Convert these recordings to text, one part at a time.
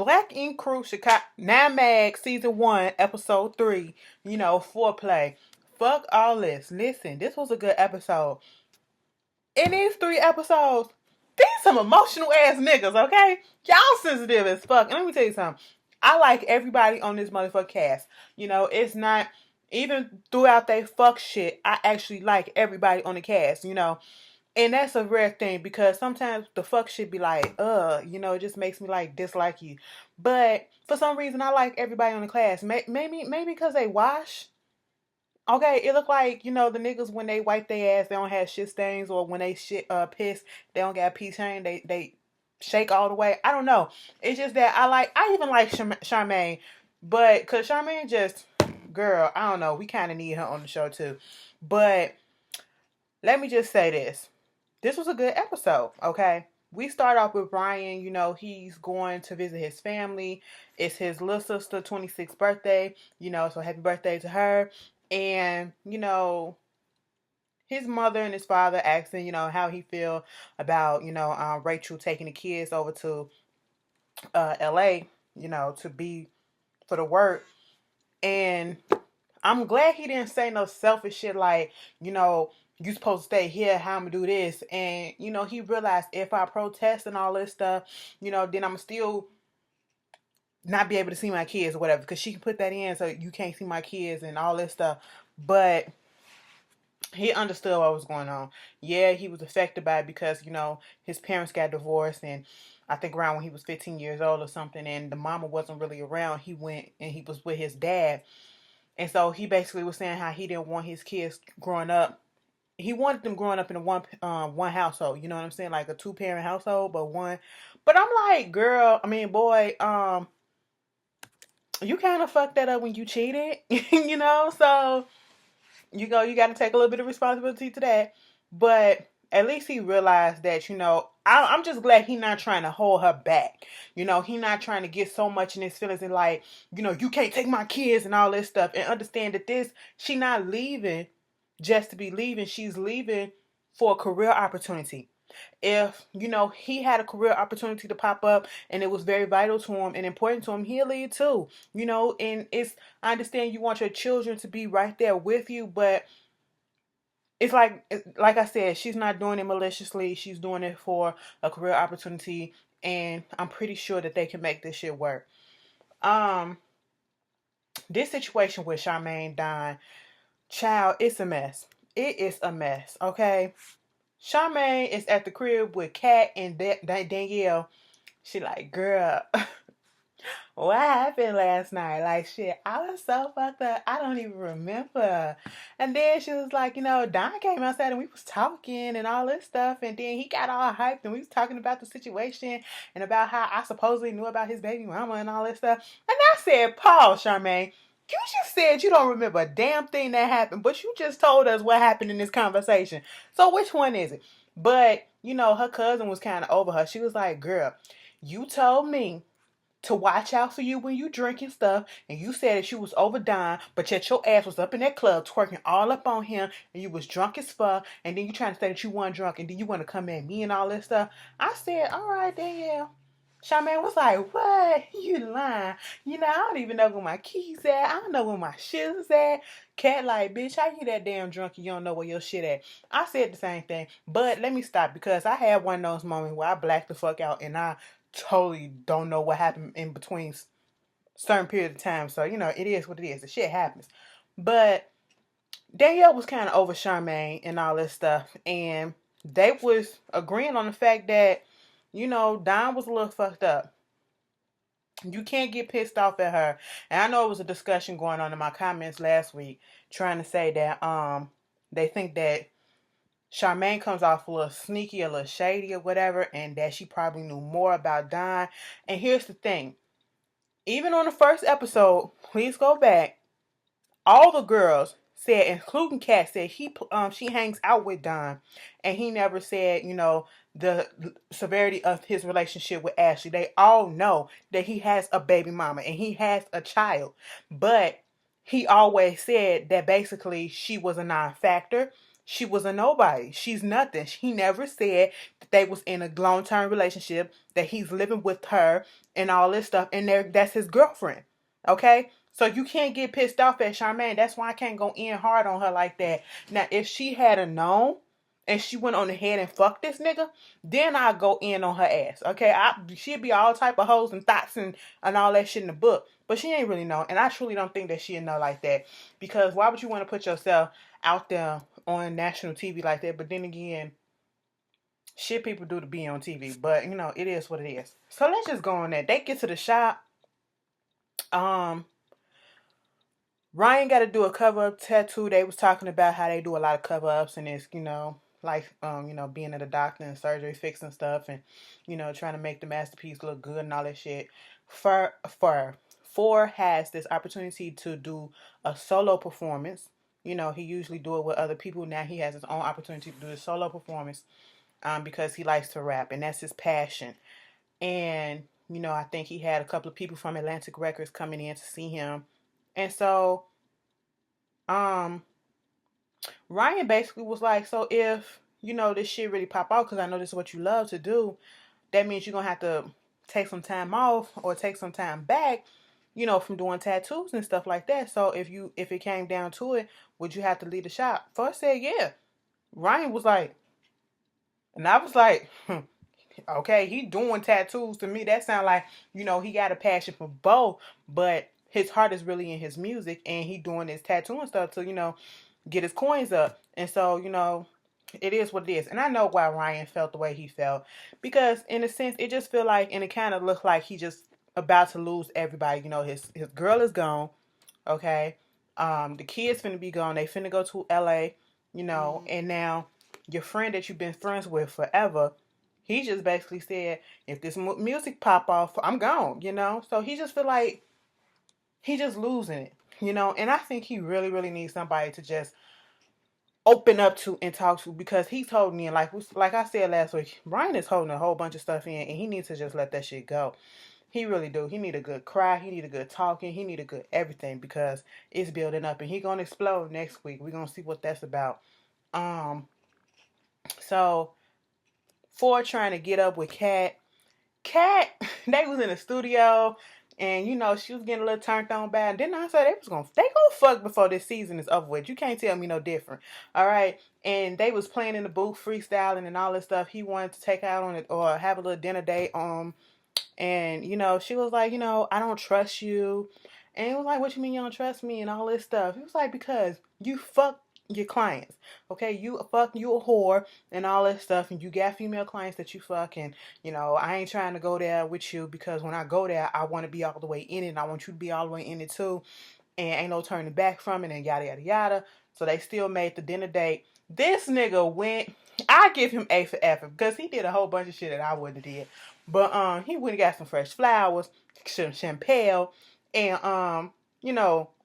Black Ink Crew Chicago 9 Mag Season 1 Episode 3, foreplay. Fuck all this. Listen, this was a good episode. In these 3 episodes, these some emotional ass niggas, okay? Y'all sensitive as fuck. And let me tell you something. I like everybody on this motherfucking cast. It's not even throughout they fuck shit. I actually like everybody on the cast, And that's a rare thing because sometimes the fuck shit be like, it just makes me like dislike you. But for some reason, I like everybody on the class. Maybe because they wash. Okay, it look like the niggas when they wipe their ass, they don't have shit stains, or when they piss, they don't got pee stain. They shake all the way. I don't know. It's just that I even like Charmaine, but cause Charmaine just girl, I don't know. We kind of need her on the show too, but let me just say this. This was a good episode, okay? We start off with Brian, he's going to visit his family. It's his little sister 26th birthday, so happy birthday to her. And, his mother and his father asking, how he feel about, Rachel taking the kids over to LA, to be for the work. And I'm glad he didn't say no selfish shit like, you supposed to stay here, how I'm gonna do this. And, he realized if I protest and all this stuff, then I'm still not be able to see my kids or whatever. Because she can put that in so you can't see my kids and all this stuff. But he understood what was going on. Yeah, he was affected by it because, his parents got divorced. And I think around when he was 15 years old or something. And the mama wasn't really around. He went and he was with his dad. And so he basically was saying how he didn't want his kids growing up. He wanted them growing up in one household. You know what I'm saying? Like a 2-parent household, but one. But I'm like, boy, you kind of fucked that up when you cheated, So you got to take a little bit of responsibility to that. But at least he realized that, I'm just glad he's not trying to hold her back. He not trying to get so much in his feelings and like, you can't take my kids and all this stuff. And understand that she not leaving just to be leaving. She's leaving for a career opportunity. If, he had a career opportunity to pop up and it was very vital to him and important to him, he'll leave too. And I understand you want your children to be right there with you, but it's like I said, she's not doing it maliciously. She's doing it for a career opportunity, and I'm pretty sure that they can make this shit work. This situation with Charmaine, Don, child, it's a mess. It is a mess, okay? Charmaine is at the crib with Kat and Danielle. She like, girl, what happened last night? Like, shit, I was so fucked up. I don't even remember. And then she was like, Don came outside and we was talking and all this stuff. And then he got all hyped and we was talking about the situation and about how I supposedly knew about his baby mama and all this stuff. And I said, pause, Charmaine. You just said you don't remember a damn thing that happened, but you just told us what happened in this conversation. So which one is it? But, her cousin was kind of over her. She was like, girl, you told me to watch out for you when you drinking stuff, and you said that you was over Don, but yet your ass was up in that club twerking all up on him, and you was drunk as fuck, and then you trying to say that you weren't drunk, and then you want to come at me and all this stuff. I said, all right, Danielle. Charmaine was like, what? You lying. I don't even know where my keys at. I don't know where my shit is at. Kat like, bitch, how you that damn drunk and you don't know where your shit at? I said the same thing. But let me stop because I had one of those moments where I blacked the fuck out and I totally don't know what happened in between certain periods of time. So, it is what it is. The shit happens. But Danielle was kind of over Charmaine and all this stuff. And they was agreeing on the fact that Don was a little fucked up. You can't get pissed off at her. And I know it was a discussion going on in my comments last week trying to say that they think that Charmaine comes off a little sneaky, a little shady or whatever, and that she probably knew more about Don. And here's the thing. Even on the first episode, please go back, all the girls said, including Kat, said she hangs out with Don, and he never said, the severity of his relationship with Ashley. They all know that he has a baby mama and he has a child, but he always said that basically she was a non-factor. she was a nobody. She's nothing. He never said that they was in a long-term relationship, that he's living with her and all this stuff, and that's his girlfriend. Okay? So you can't get pissed off at Charmaine. That's why I can't go in hard on her like that. Now, if she had a known and she went on ahead and fucked this nigga, then I'll go in on her ass. Okay? She'd be all type of hoes and thoughts and all that shit in the book. But she ain't really know. And I truly don't think that she'd know like that. Because why would you want to put yourself out there on national TV like that? But then again, shit people do to be on TV. But, it is what it is. So let's just go on that. They get to the shop. Ryan got to do a cover-up tattoo. They was talking about how they do a lot of cover-ups, and it's, like, being at a doctor and surgery, fixing stuff, and, trying to make the masterpiece look good and all that shit. Phor has this opportunity to do a solo performance. He usually do it with other people. Now he has his own opportunity to do a solo performance because he likes to rap, and that's his passion. And, I think he had a couple of people from Atlantic Records coming in to see him. And so, Ryan basically was like, so if, this shit really pop out, because I know this is what you love to do, that means you're going to have to take some time off or take some time back, from doing tattoos and stuff like that. So if it came down to it, would you have to leave the shop? First said, yeah. Ryan was like, and I was like, okay, he doing tattoos. To me, that sound like, he got a passion for both, but his heart is really in his music, and he doing his tattooing stuff to, get his coins up. And so, it is what it is. And I know why Ryan felt the way he felt. Because in a sense, it just feel like, and it kind of looked like he just about to lose everybody. His girl is gone. Okay. The kids finna be gone. They finna go to LA, and now your friend that you've been friends with forever, he just basically said, if this music pop off, I'm gone, So he just feel like he just losing it, and I think he really, really needs somebody to just open up to and talk to, because he's holding in, like I said last week, Brian is holding a whole bunch of stuff in, and he needs to just let that shit go. He really do. He need a good cry. He need a good talking. He need a good everything, because it's building up, and he gonna explode next week. We're gonna see what that's about. So Phor trying to get up with Kat, they was in the studio. And, she was getting a little turned on bad. Didn't I say they gonna fuck before this season is over with? You can't tell me no different. All right. And they was playing in the booth, freestyling and all this stuff. He wanted to take out on it or have a little dinner date. And, she was like, I don't trust you. And he was like, what you mean you don't trust me and all this stuff? He was like, because you fuck your clients. Okay, you a whore and all that stuff, and you got female clients that you fuck, and I ain't trying to go there with you, because when I go there, I want to be all the way in it, and I want you to be all the way in it too, and ain't no turning back from it, and yada yada yada. So they still made the dinner date. This nigga went, I give him A for effort, because he did a whole bunch of shit that I wouldn't have did. But he went and got some fresh flowers, some champagne, and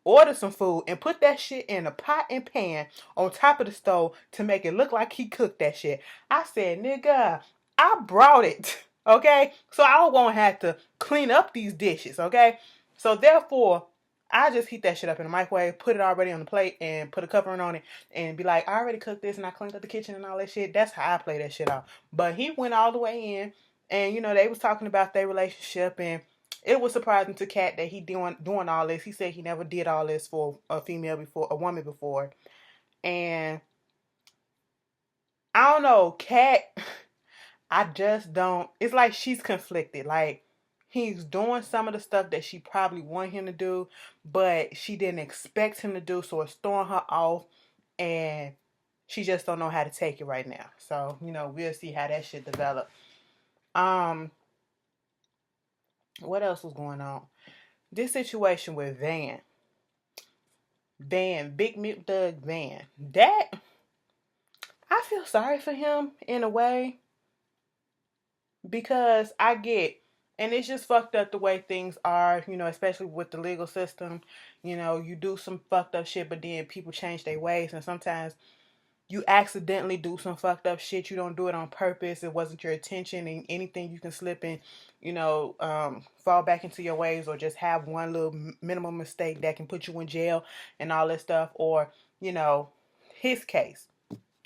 order some food and put that shit in a pot and pan on top of the stove to make it look like he cooked that shit. I said, nigga, I brought it, okay? So I won't have to clean up these dishes, okay? So therefore, I just heat that shit up in the microwave, put it already on the plate, and put a covering on it, and be like, I already cooked this, and I cleaned up the kitchen and all that shit. That's how I play that shit off. But he went all the way in, and, they was talking about their relationship, and it was surprising to Kat that he doing all this. He said he never did all this for a woman before. And I don't know, Kat, I just don't, it's like she's conflicted. Like, he's doing some of the stuff that she probably wanted him to do, but she didn't expect him to do, so it's throwing her off, and she just don't know how to take it right now. So, we'll see how that shit develop. What else was going on? This situation with Big Milk Dug Van. That, I feel sorry for him in a way, because I get, and it's just fucked up the way things are, especially with the legal system. You do some fucked up shit, but then people change their ways, and sometimes you accidentally do some fucked up shit. You don't do it on purpose. It wasn't your intention, and anything you can slip and, fall back into your ways, or just have one little minimum mistake that can put you in jail and all that stuff. Or, his case.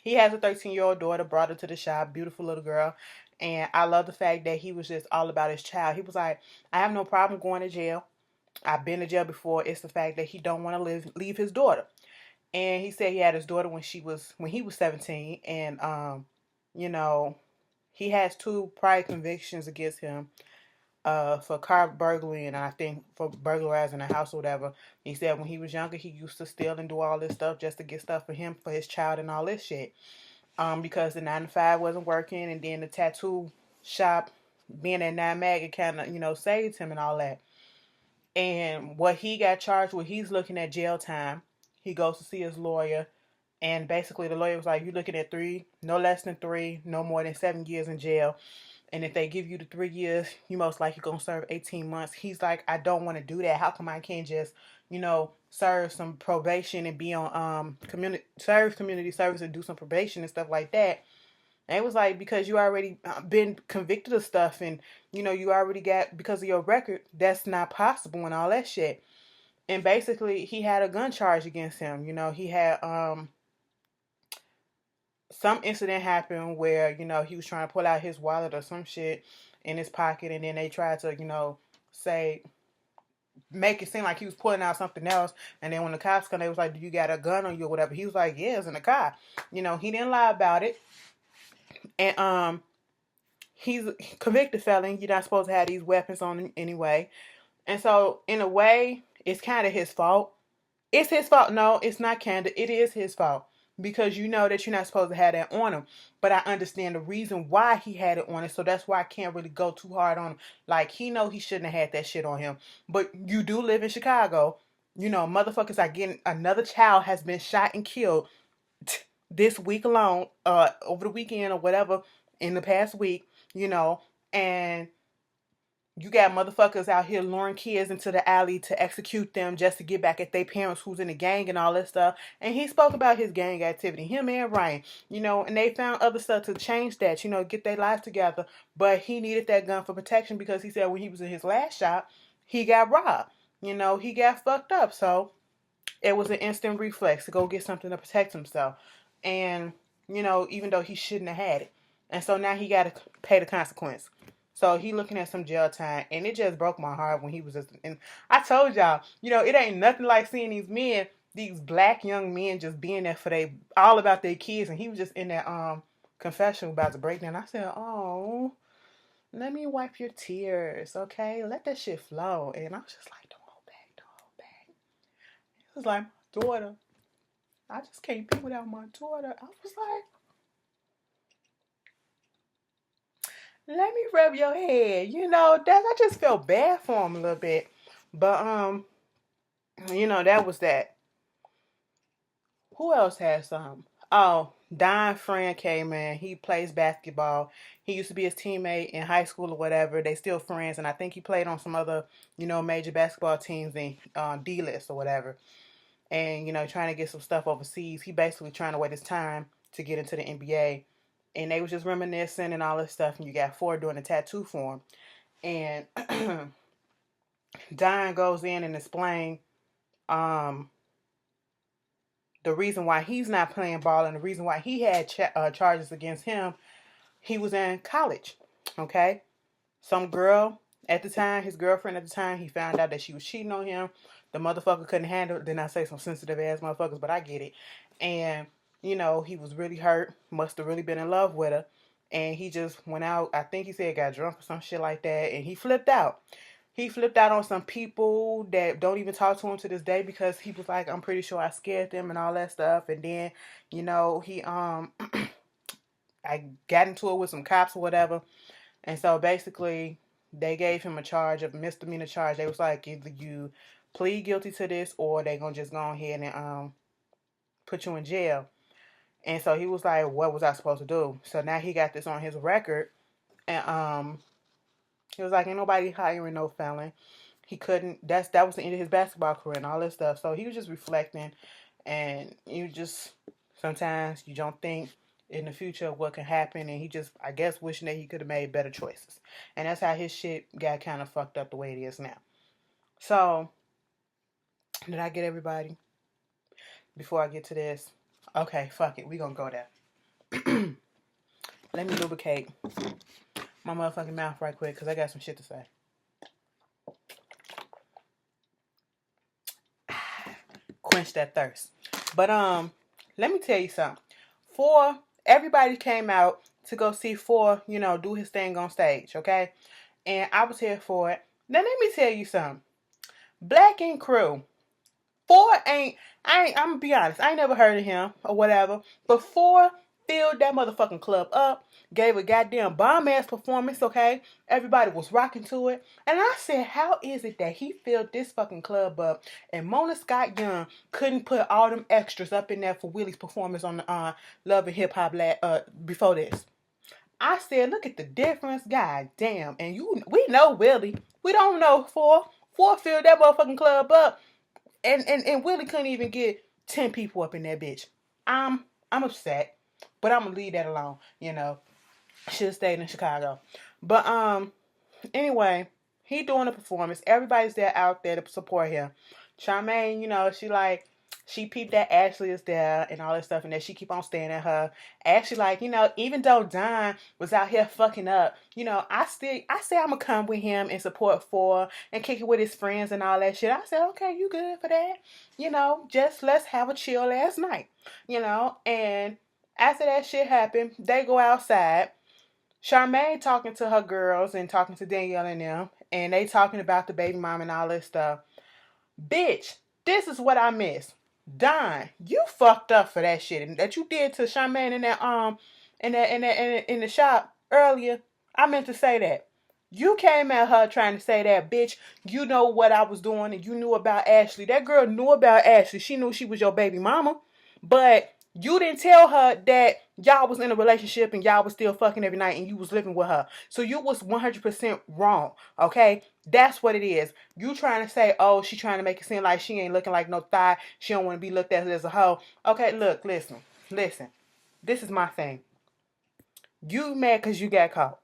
he has a 13-year-old daughter, brought her to the shop, beautiful little girl. And I love the fact that he was just all about his child. He was like, I have no problem going to jail. I've been to jail before. It's the fact that he don't want to leave his daughter. And he said he had his daughter when he was 17, and you know, he has 2 prior convictions against him for car burglary, and I think for burglarizing a house or whatever. He said when he was younger, he used to steal and do all this stuff just to get stuff for him, for his child, and all this shit. Because the 9 to 5 wasn't working, and then the tattoo shop being at 9 Mag, it kind of, saved him and all that. And what he got charged with, he's looking at jail time. He goes to see his lawyer, and basically the lawyer was like, you're looking at 3, no less than 3, no more than 7 years in jail. And if they give you the 3 years, you most likely going to serve 18 months. He's like, I don't want to do that. How come I can't just, serve some probation and be on community service and do some probation and stuff like that? And it was like, because you already been convicted of stuff, and, you already got, because of your record, that's not possible and all that shit. And basically, he had a gun charge against him. He had some incident happened where, he was trying to pull out his wallet or some shit in his pocket, and then they tried to, say, make it seem like he was pulling out something else. And then when the cops come, they was like, do you got a gun on you or whatever? He was like, yeah, it's in the car. He didn't lie about it. And he's a convicted felon. You're not supposed to have these weapons on him anyway. And so, in a way, it's kind of his fault. It's his fault. No, it's not kinda. It is his fault. Because you know that you're not supposed to have that on him. But I understand the reason why he had it on him. So that's why I can't really go too hard on him. Like, he know he shouldn't have had that shit on him. But you do live in Chicago. Motherfuckers are getting... Another child has been shot and killed this week alone. Over the weekend or whatever. In the past week. And... You got motherfuckers out here luring kids into the alley to execute them just to get back at their parents who's in the gang and all that stuff. And he spoke about his gang activity, him and Ryan, and they found other stuff to change that, get their lives together. But he needed that gun for protection because he said when he was in his last shop, he got robbed. He got fucked up. So it was an instant reflex to go get something to protect himself. And, even though he shouldn't have had it. And so now he got to pay the consequence. So he looking at some jail time, and it just broke my heart when he was just. And I told y'all, it ain't nothing like seeing these men, these black young men, just being there for they all about their kids. And he was just in that confessional about to break down. I said, oh, let me wipe your tears, okay? Let that shit flow. And I was just like, don't hold back, don't hold back. It was like, my daughter, I just can't be without my daughter. I was like, let me rub your head. I just felt bad for him a little bit. But, that was that. Who else had some? Oh, Don friend came in. He plays basketball. He used to be his teammate in high school or whatever. They still friends. And I think he played on some other, major basketball teams in D-list or whatever. And, trying to get some stuff overseas. He basically trying to wait his time to get into the NBA. And they was just reminiscing and all this stuff. And you got Phor doing a tattoo for him. And Don goes in and explains the reason why he's not playing ball and the reason why he had charges against him. He was in college. Okay? Some girl at the time, his girlfriend at the time, he found out that she was cheating on him. The motherfucker couldn't handle it. Then I say some sensitive ass motherfuckers, but I get it. And he was really hurt. Must have really been in love with her. And he just went out. I think he said got drunk or some shit like that. And he flipped out. He flipped out on some people that don't even talk to him to this day because he was like, I'm pretty sure I scared them and all that stuff. And then, he I got into it with some cops or whatever. And so basically they gave him a misdemeanor charge. They was like, either you plead guilty to this or they gonna just go ahead and put you in jail. And so he was like, what was I supposed to do? So now he got this on his record. And he was like, ain't nobody hiring no felon. He couldn't, that was the end of his basketball career and all this stuff. So he was just reflecting. And sometimes you don't think in the future of what can happen. And he just, I guess, wishing that he could have made better choices. And that's how his shit got kind of fucked up the way it is now. So, did I get everybody? Before I get to this, okay, fuck it, we gonna go there. Let me lubricate my motherfucking mouth right quick because I got some shit to say. Quench that thirst. But let me tell you something. Everybody came out to go see Phor, do his thing on stage, okay? And I was here for it. Now let me tell you something. Black Ink Crew. I'm gonna be honest, I ain't never heard of him or whatever. But Phor filled that motherfucking club up, gave a goddamn bomb ass performance, okay? Everybody was rocking to it. And I said, how is it that he filled this fucking club up and Mona Scott Young couldn't put all them extras up in there for Willie's performance on the Love and Hip Hop before this? I said, look at the difference, god damn. And we know Willie. We don't know Phor. Phor filled that motherfucking club up. And Willie couldn't even get 10 people up in that bitch. I'm upset, but I'm gonna leave that alone. Should have stayed in Chicago. But anyway, he doing a performance. Everybody's there out there to support him. Charmaine, she peeped that Ashley is there and all that stuff, and then she keep on staring at her. Ashley, even though Don was out here fucking up, I say I'm gonna come with him and support Phor and kick it with his friends and all that shit. I said, okay, you good for that? Just let's have a chill ass night. And after that shit happened, they go outside. Charmaine talking to her girls and talking to Danielle and them, and they talking about the baby mom and all this stuff. Bitch, this is what I miss. Don, you fucked up for that shit that you did to Charmaine in the shop earlier. I meant to say that. You came at her trying to say that, bitch. You know what I was doing and you knew about Ashley. That girl knew about Ashley. She knew she was your baby mama. But you didn't tell her that y'all was in a relationship and y'all was still fucking every night and you was living with her. So you was 100% wrong, okay? That's what it is. You trying to say, oh, she trying to make it seem like she ain't looking like no thigh. She don't want to be looked at as a hoe. Okay, look, listen. This is my thing. You mad because you got caught.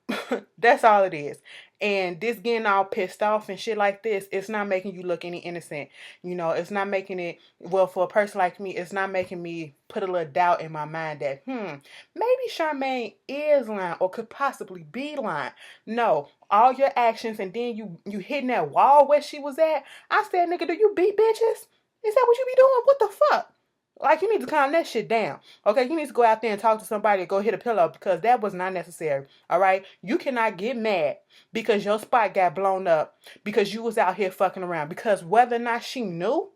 That's all it is. And this getting all pissed off and shit like this, it's not making you look any innocent. It's not making it, well, for a person like me, it's not making me put a little doubt in my mind that, maybe Charmaine is lying or could possibly be lying. No, all your actions and then you hitting that wall where she was at. I said, nigga, do you beat bitches? Is that what you be doing? What the fuck? You need to calm that shit down. Okay, you need to go out there and talk to somebody or go hit a pillow because that was not necessary. All right? You cannot get mad because your spot got blown up because you was out here fucking around. Because whether or not she knew,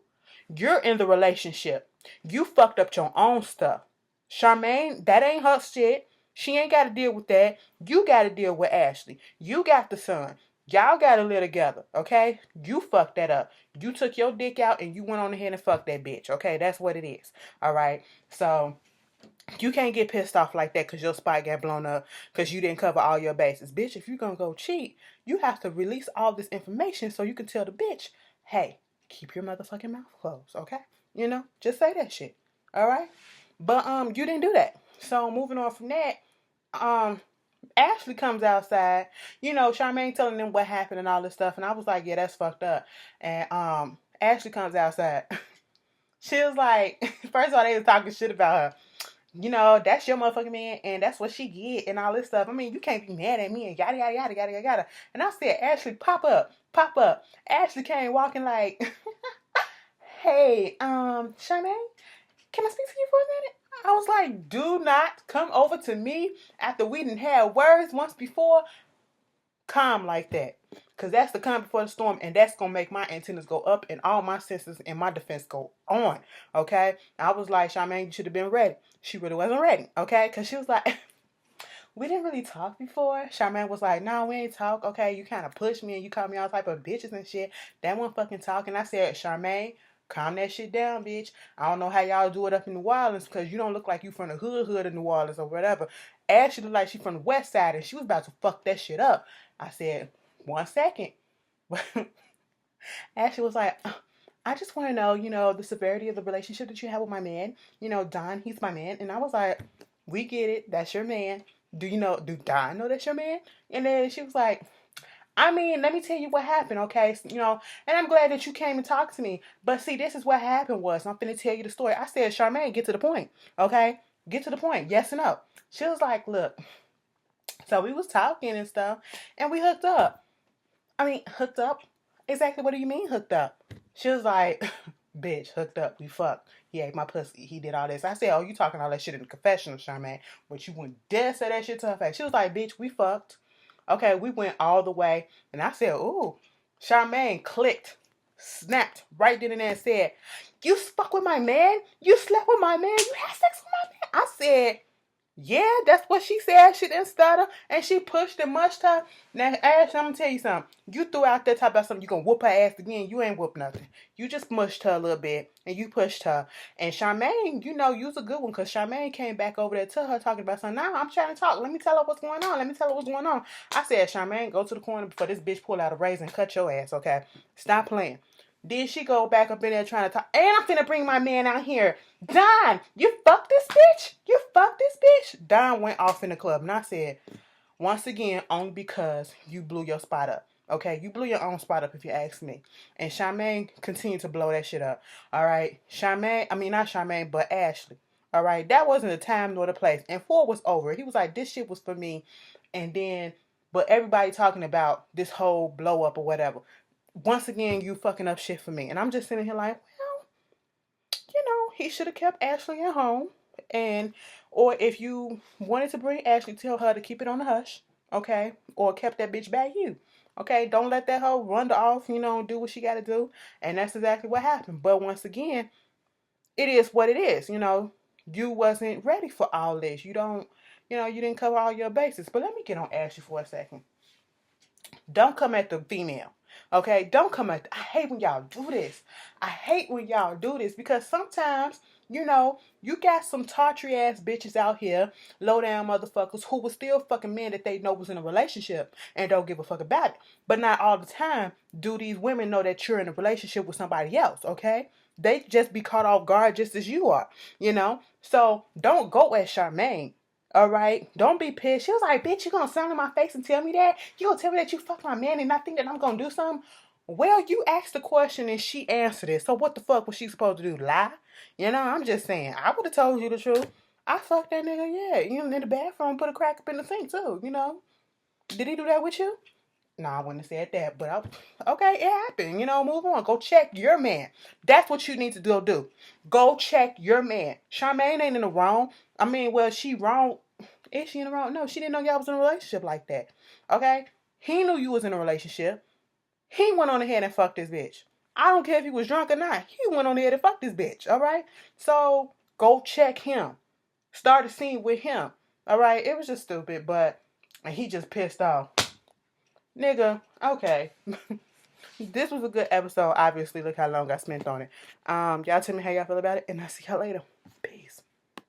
you're in the relationship. You fucked up your own stuff. Charmaine, that ain't her shit. She ain't got to deal with that. You got to deal with Ashley. You got the son. Y'all got to live together, okay? You fucked that up. You took your dick out and you went on ahead and fucked that bitch, okay? That's what it is, all right? So you can't get pissed off like that because your spot got blown up because you didn't cover all your bases. Bitch, if you're going to go cheat, you have to release all this information so you can tell the bitch, hey, keep your motherfucking mouth closed, okay? Just say that shit, all right? But you didn't do that. So moving on from that, Ashley comes outside, Charmaine telling them what happened and all this stuff, and I was like, yeah, that's fucked up. And Ashley comes outside. She was like, first of all, they was talking shit about her. That's your motherfucking man, and that's what she get, and all this stuff. I mean, you can't be mad at me, and yada yada yada yada yada. And I said, Ashley, pop up. Ashley came walking like, hey, Charmaine, can I speak to you for a minute? I was like, do not come over to me after we didn't have words once before. Calm like that. Because that's the calm before the storm. And that's going to make my antennas go up and all my senses and my defense go on. Okay? I was like, Charmaine, you should have been ready. She really wasn't ready. Okay? Because she was like, we didn't really talk before. Charmaine was like, no, we ain't talk. Okay? You kind of pushed me and you called me all type of bitches and shit. That one fucking talking. I said, Charmaine, calm that shit down, bitch. I don't know how y'all do it up in New Orleans because you don't look like you from the hood of New Orleans or whatever. Ashley looked like she from the west side and she was about to fuck that shit up. I said, 1 second. Ashley was like, I just want to know, the severity of the relationship that you have with my man. Don, he's my man. And I was like, we get it. That's your man. Do Don know that's your man? And then she was like, I mean, let me tell you what happened, okay? And I'm glad that you came and talked to me. But see, this is what happened was. I'm finna tell you the story. I said, Charmaine, get to the point, okay? Get to the point. Yes and no. She was like, look. So we was talking and stuff, and we hooked up. I mean, hooked up? Exactly what do you mean hooked up? She was like, bitch, hooked up. We fucked. He ate my pussy. He did all this. I said, oh, you talking all that shit in the confessional, Charmaine. But you wouldn't dare say that shit to her face. She was like, bitch, we fucked. Okay, we went all the way. And I said, ooh. Charmaine clicked, snapped right then and there and said, you fuck with my man? You slept with my man? You had sex with my man? I said, yeah, that's what she said. She didn't stutter. And she pushed and mushed her. Now, Ash, I'm going to tell you something. You threw out that type of something. You going to whoop her ass again. You ain't whoop nothing. You just mushed her a little bit. And you pushed her. And Charmaine, you know, you was a good one. Because Charmaine came back over there to her talking about something. Now, I'm trying to talk. Let me tell her what's going on. Let me tell her what's going on. I said, Charmaine, go to the corner before this bitch pull out a razor and cut your ass, okay? Stop playing. Then she go back up in there trying to talk. And I'm finna bring my man out here. Don, you fuck this bitch? You fuck this bitch? Don went off in the club. And I said, once again, only because you blew your spot up. Okay? You blew your own spot up if you ask me. And Charmaine continued to blow that shit up. Alright? Charmaine, I mean not Charmaine, but Ashley. Alright? That wasn't the time nor the place. And Phor was over. He was like, this shit was for me. And then, but everybody talking about this whole blow up or whatever. Once again, you fucking up shit for me. And I'm just sitting here like, well, you know, he should have kept Ashley at home. And, or if you wanted to bring Ashley, tell her to keep it on the hush. Okay? Or kept that bitch back you. Okay? Don't let that hoe run off, you know, do what she got to do. And that's exactly what happened. But once again, it is what it is. You know, you wasn't ready for all this. You don't, you know, you didn't cover all your bases. But let me get on Ashley for a second. Don't come at the female. Okay? Don't come at... I hate when y'all do this. I hate when y'all do this because sometimes, you know, you got some tawdry ass bitches out here, low down motherfuckers who will still fucking men that they know was in a relationship and don't give a fuck about it. But not all the time do these women know that you're in a relationship with somebody else, okay? They just be caught off guard just as you are, you know? So don't go at Charmaine. All right, don't be pissed. She was like, bitch, you gonna sound in my face and tell me that? You gonna tell me that you fucked my man and I think that I'm gonna do something? Well, you asked the question and she answered it. So what the fuck was she supposed to do? Lie? You know, I'm just saying. I would have told you the truth. I fucked that nigga, yeah. You know, in the bathroom, put a crack up in the sink too, you know. Did he do that with you? No, I wouldn't have said that, but okay, it happened. You know, move on. Go check your man. That's what you need to do. Go check your man. Charmaine ain't in the wrong. I mean, well, she wrong. Is she in the wrong? No, she didn't know y'all was in a relationship like that. Okay? He knew you was in a relationship. He went on ahead and fucked this bitch. I don't care if he was drunk or not. He went on ahead and fucked this bitch. All right? So, go check him. Start a scene with him. All right? It was just stupid, but and he just pissed off. Nigga, okay. This was a good episode. Obviously, look how long I spent on it. Y'all tell me how y'all feel about it, and I'll see y'all later.